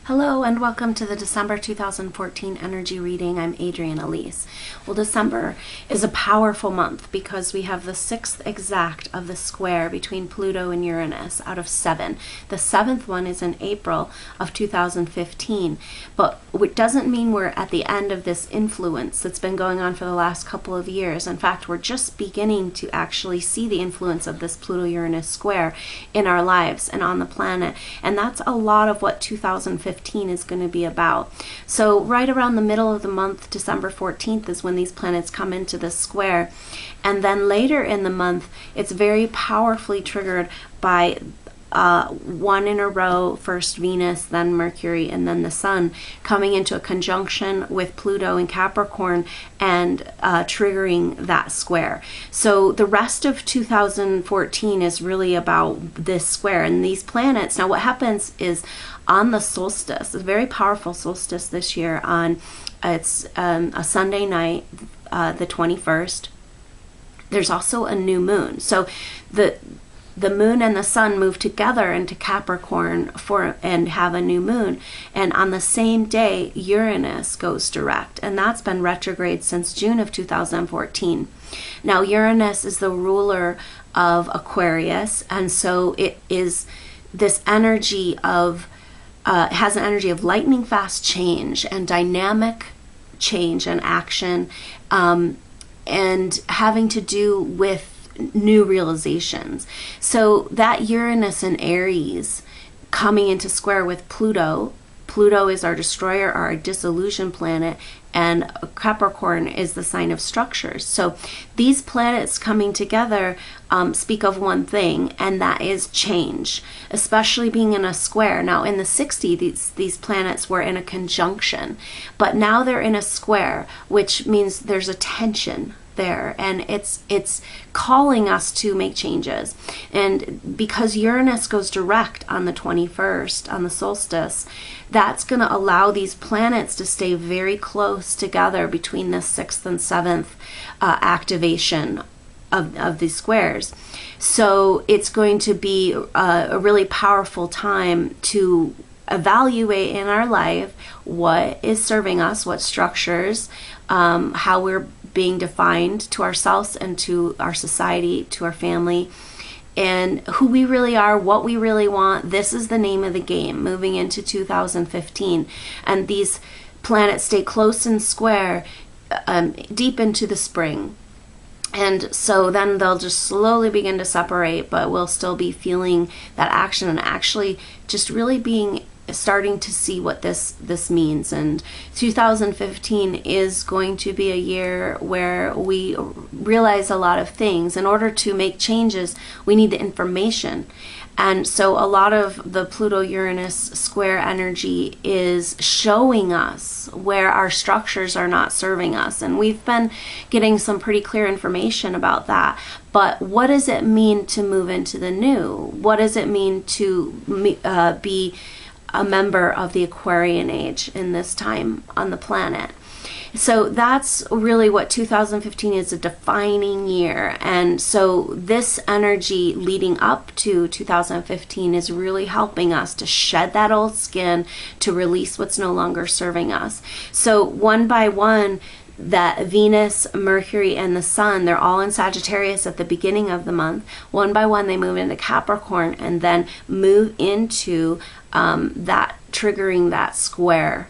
Hello and welcome to the December 2014 energy reading. I'm Adrienne Elise. Well, December is a powerful month because we have the 6th exact of the square between Pluto and Uranus out of 7. The 7th one is in April of 2015, but it doesn't mean we're at the end of this influence that's been going on for the last couple of years. In fact, we're just beginning to actually see the influence of this Pluto-Uranus square in our lives and on the planet, and that's a lot of what 2015 is going to be about. So right around the middle of the month, December 14th, is when these planets come into this square, and then later in the month it's very powerfully triggered by one in a row, first Venus, then Mercury, and then the Sun coming into a conjunction with Pluto in Capricorn and triggering that square. So the rest of 2014 is really about this square and these planets. Now what happens is on the solstice, a very powerful solstice this year, on it's a Sunday night, the 21st, there's also a new moon. So the moon and the sun move together into Capricorn and have a new moon, and on the same day Uranus goes direct, and that's been retrograde since June of 2014. Now Uranus is the ruler of Aquarius, and so it is this energy of has an energy of lightning fast change and dynamic change and action, and having to do with new realizations. So that Uranus in Aries coming into square with Pluto. Pluto is our destroyer, our disillusion planet, and Capricorn is the sign of structures. So these planets coming together speak of one thing, and that is change, especially being in a square. Now in the 60s, these planets were in a conjunction, but now they're in a square, which means there's a tension there, and it's calling us to make changes. And because Uranus goes direct on the 21st, on the solstice, that's going to allow these planets to stay very close together between the 6th and 7th activation of these squares. So it's going to be a really powerful time to evaluate in our life what is serving us, what structures, how we're being defined to ourselves and to our society, to our family, and who we really are, what we really want. This is the name of the game moving into 2015. And these planets stay close and square deep into the spring. And so then they'll just slowly begin to separate, but we'll still be feeling that action and actually just really starting to see what this means. And 2015 is going to be a year where we realize a lot of things. In order to make changes, we need the information. And so a lot of the Pluto-Uranus square energy is showing us where our structures are not serving us. And we've been getting some pretty clear information about that. But what does it mean to move into the new? What does it mean to be a member of the Aquarian Age in this time on the planet? So that's really what 2015 is, a defining year. And so this energy leading up to 2015 is really helping us to shed that old skin, to release what's no longer serving us. So one by one, that Venus, Mercury, and the Sun, they're all in Sagittarius at the beginning of the month. One by one, they move into Capricorn and then move into that triggering that square,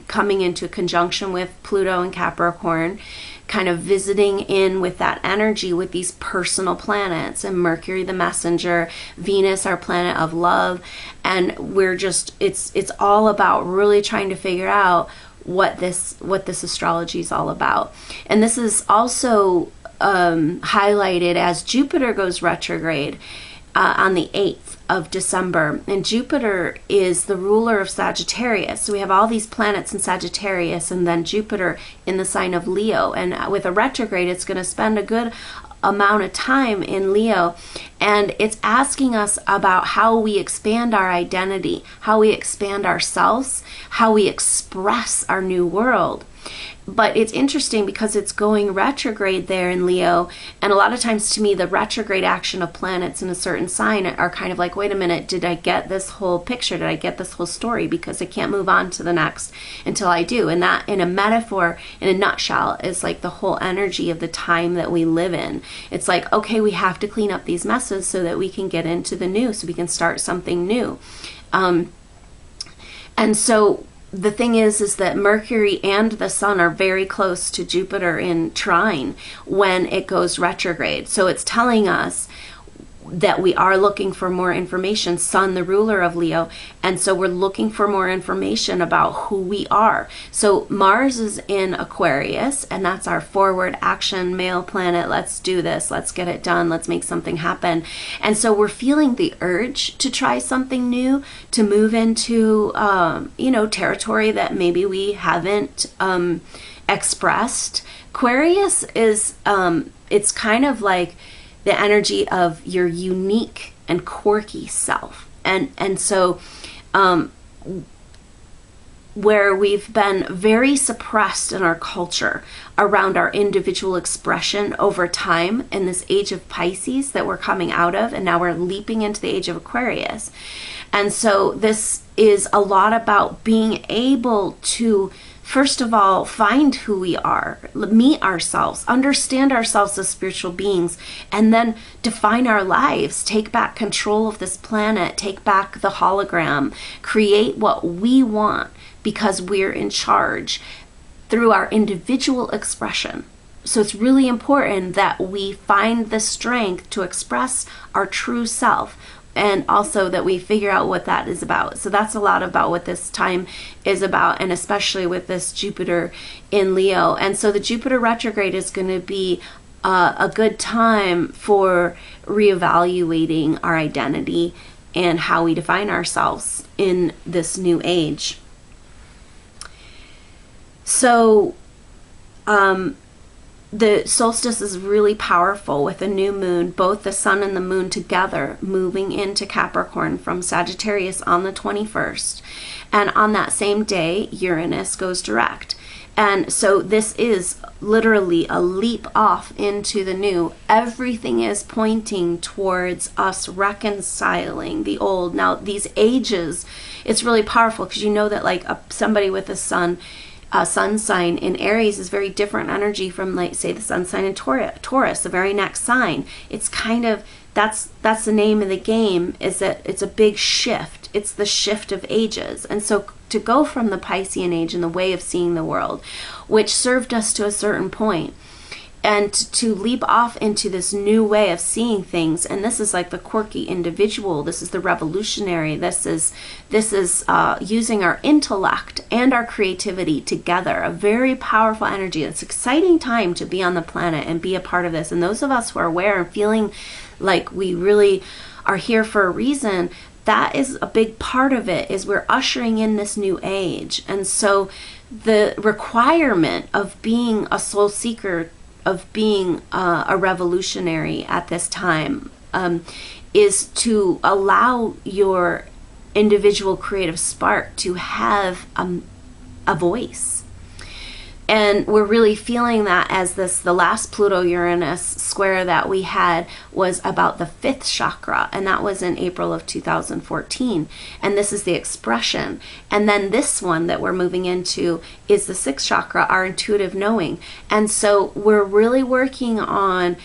coming into conjunction with Pluto and Capricorn, kind of visiting in with that energy with these personal planets, and Mercury the messenger, Venus our planet of love. And we're just, it's all about really trying to figure out what this astrology is all about. And this is also highlighted as Jupiter goes retrograde on the 8th of December. And Jupiter is the ruler of Sagittarius. So we have all these planets in Sagittarius, and then Jupiter in the sign of Leo. And with a retrograde, it's going to spend a good amount of time in Leo, and it's asking us about how we expand our identity, how we expand ourselves, how we express our new world. But it's interesting because it's going retrograde there in Leo. And a lot of times to me, the retrograde action of planets in a certain sign are kind of like, wait a minute, did I get this whole picture? Did I get this whole story? Because I can't move on to the next until I do. And that, in a metaphor, in a nutshell, is like the whole energy of the time that we live in. It's like, okay, we have to clean up these messes so that we can get into the new, so we can start something new. And so the thing is that Mercury and the Sun are very close to Jupiter in trine when it goes retrograde. So it's telling us that we are looking for more information. Sun, the ruler of Leo, and so we're looking for more information about who we are. So Mars is in Aquarius, and that's our forward action male planet. Let's do this, let's get it done, let's make something happen. And so we're feeling the urge to try something new, to move into territory that maybe we haven't expressed. Aquarius is it's kind of like the energy of your unique and quirky self. And so where we've been very suppressed in our culture around our individual expression over time in this age of Pisces that we're coming out of, and now we're leaping into the age of Aquarius. And so this is a lot about being able to, first of all, find who we are, meet ourselves, understand ourselves as spiritual beings, and then define our lives, take back control of this planet, take back the hologram, create what we want because we're in charge through our individual expression. So it's really important that we find the strength to express our true self, and also that we figure out what that is about. So that's a lot about what this time is about, and especially with this Jupiter in Leo. And so the Jupiter retrograde is going to be a good time for reevaluating our identity and how we define ourselves in this new age. So the solstice is really powerful with a new moon, both the sun and the moon together moving into Capricorn from Sagittarius on the 21st. And on that same day, Uranus goes direct. And so this is literally a leap off into the new. Everything is pointing towards us reconciling the old. Now, these ages, it's really powerful because you know that like somebody with a sun sign in Aries is very different energy from, like, say, the sun sign in Taurus, the very next sign. It's kind of, that's the name of the game, is that it's a big shift. It's the shift of ages. And so to go from the Piscean age and the way of seeing the world, which served us to a certain point, and to leap off into this new way of seeing things, and this is like the quirky individual, this is the revolutionary, this is using our intellect and our creativity together, a very powerful energy. It's an exciting time to be on the planet and be a part of this. And those of us who are aware and feeling like we really are here for a reason, that is a big part of it, is we're ushering in this new age. And so the requirement of being a soul seeker, of being a revolutionary at this time, is to allow your individual creative spark to have a voice. And we're really feeling that as the last Pluto-Uranus square that we had was about the 5th chakra, and that was in April of 2014. And this is the expression. And then this one that we're moving into is the 6th chakra, our intuitive knowing. And so we're really working on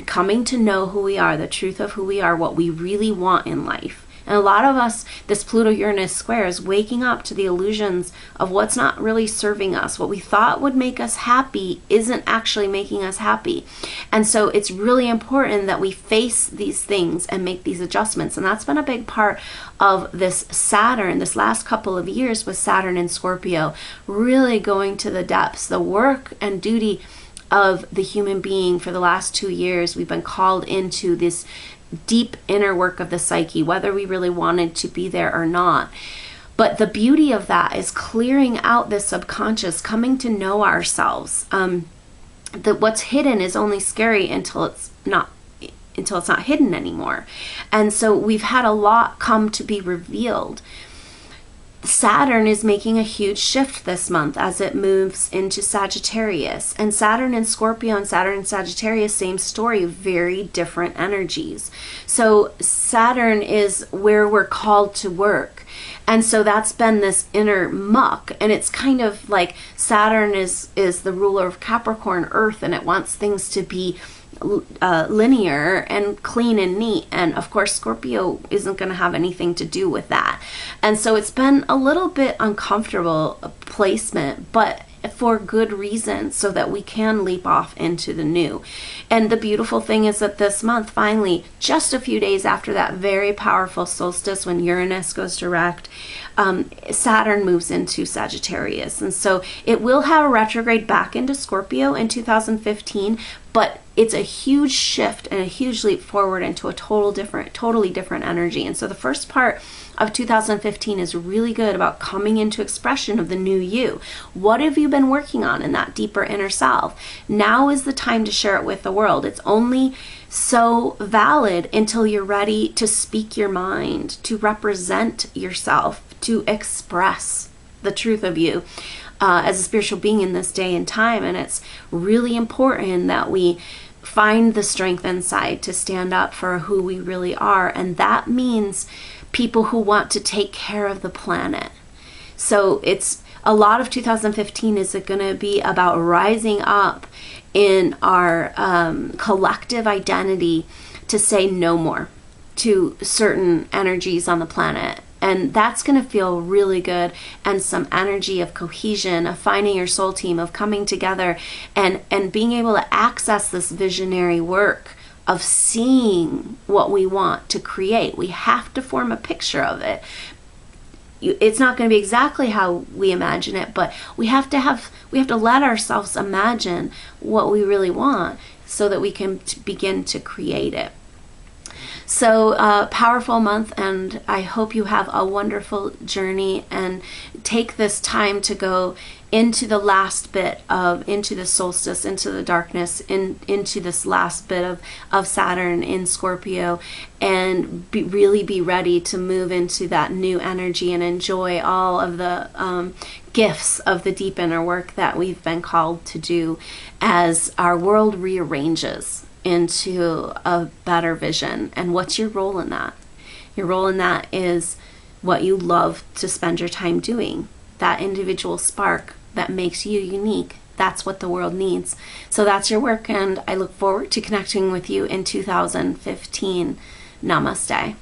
coming to know who we are, the truth of who we are, what we really want in life. And a lot of us, this Pluto-Uranus square is waking up to the illusions of what's not really serving us. What we thought would make us happy isn't actually making us happy. And so it's really important that we face these things and make these adjustments. And that's been a big part of this Saturn, this last couple of years with Saturn in Scorpio, really going to the depths, the work and duty of the human being. For the last 2 years, we've been called into this deep inner work of the psyche, whether we really wanted to be there or not. But the beauty of that is clearing out the subconscious, coming to know ourselves. That what's hidden is only scary until it's not hidden anymore. And so we've had a lot come to be revealed. Saturn is making a huge shift this month as it moves into Sagittarius. And Saturn in Scorpio and Saturn in Sagittarius, same story, very different energies. So Saturn is where we're called to work. And so that's been this inner muck. And it's kind of like Saturn is the ruler of Capricorn, Earth, and it wants things to be linear and clean and neat. And of course Scorpio isn't going to have anything to do with that. And so it's been a little bit uncomfortable placement, but for good reason, so that we can leap off into the new. And the beautiful thing is that this month, finally, just a few days after that very powerful solstice when Uranus goes direct, Saturn moves into Sagittarius. And so it will have a retrograde back into Scorpio in 2015, but it's a huge shift and a huge leap forward into a totally different energy. And so the first part of 2015 is really good about coming into expression of the new you. What have you been working on in that deeper inner self? Now is the time to share it with the world. It's only so valid until you're ready to speak your mind, to represent yourself, to express the truth of you as a spiritual being in this day and time. And it's really important that we find the strength inside to stand up for who we really are. And that means people who want to take care of the planet. So it's a lot of 2015 is going to be about rising up in our collective identity to say no more to certain energies on the planet. And that's going to feel really good, and some energy of cohesion, of finding your soul team, of coming together and being able to access this visionary work of seeing what we want to create. We have to form a picture of it. It's not going to be exactly how we imagine it, but we have to let ourselves imagine what we really want so that we can begin to create it. So powerful month, and I hope you have a wonderful journey and take this time to go into the last bit of, into the solstice, into the darkness, into this last bit of Saturn in Scorpio, and really be ready to move into that new energy and enjoy all of the gifts of the deep inner work that we've been called to do as our world rearranges into a better vision. And what's your role in that? Your role in that is what you love to spend your time doing. That individual spark that makes you unique. That's what the world needs. So that's your work, and I look forward to connecting with you in 2015. Namaste.